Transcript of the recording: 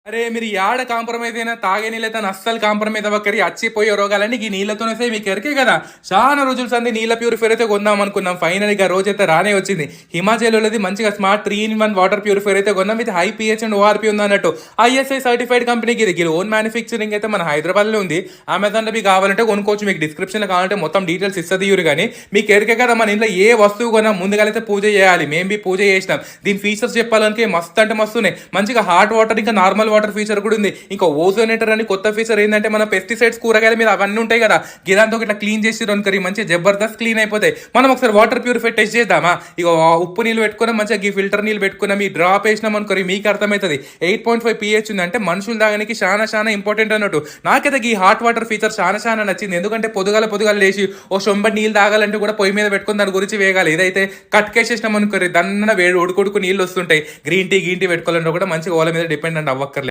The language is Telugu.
అరే మీరు యాడ కాంప్రమైజ్ అయినా తాగే నీళ్ళతో అస్సలు కాంప్రమైజ్ అవ్వకరి అచ్చిపోయే రోగాలన్నీ ఈ నీళ్ళతోనే వస్తాయి. మీకు ఎరికే కదా, చాలా రోజుల సంది నీళ్ళ ప్యూరిఫైర్ అయితే కొందాం అనుకున్నాం. ఫైనల్ గా రోజైతే రానే వచ్చింది. హిమాచల్లోది మంచిగా స్మార్ట్ 3-in-1 వాటర్ ప్యూరిఫైర్ అయితే కొన్నాం. With high pH and ORP ఉంది అన్నట్టు. ఐఎస్ఐ సర్టిఫైడ్ కంపెనీకి ఇది ఓన్ మ్యానుఫ్యాక్చరింగ్ అయితే మన హైదరాబాద్ లో ఉంది. అమెజాన్ లో మీకు కావాలంటే కొనుక్కోవచ్చు. మీకు డిస్క్రిప్షన్ లో కావాలంటే మొత్తం డీటెయిల్స్ ఇస్తుంది ఇవ్వరు. కానీ మీకు ఎరికే కదా, మన ఇంట్లో ఏ వస్తువు కొన్నా ముందుగా పూజ చేయాలి. మేము బి పూజ చేసినాం. దీని ఫీచర్స్ చెప్పాలంటే మస్తు అంటే మస్తు ఉన్నాయి. మంచిగా హాట్ వాటర్ ఇంకా నార్మల్ వాటర్ ఫీచర్ కూడా ఉంది. ఇంకా ఓజోనేటర్ అని కొత్త ఫీచర్ ఏంటంటే మన పెస్టిసైడ్స్ కూరగాయల మీద అవన్నీ ఉంటాయి కదా, గిదాంతో ఇట్లా క్లీన్ చేసి అనుకరి మంచిగా జబర్దస్త్ క్లీన్ అయిపోతాయి. మనం ఒకసారి వాటర్ ప్యూరిఫై టెస్ట్ చేద్దామా? ఇక ఉప్పు నీళ్ళు పెట్టుకున్నాం, మంచిగా ఈ ఫిల్టర్ నీళ్ళు పెట్టుకున్నాం, ఈ డ్రాప్ వేసినాం అనుకోరి మీకు అర్థమవుతుంది. 8.5 pH ఉంది అంటే మనుషులు తాగడానికి చాలా చాలా ఇంపార్టెంట్ అన్నట్టు. నాకైతే ఈ హాట్ వాటర్ ఫీచర్ చాలా చాలా నచ్చింది. ఎందుకంటే పొద్దుగాల లేచి ఓ సొంబ నీళ్ళు తాగాలంటే కూడా పొయ్యి మీద పెట్టుకుని దాని గురించి వేగాలి. ఇదైతే కట్కేసేసినాం అనుకోరి దన్న వేడి ఉడుకుడుకు నీళ్ళు వస్తుంటాయి. గ్రీన్ టీ పెట్టుకోవాలంటే కూడా మంచిగా ఓల మీద డిపెండ్ అవ్వక్కర్లేదు.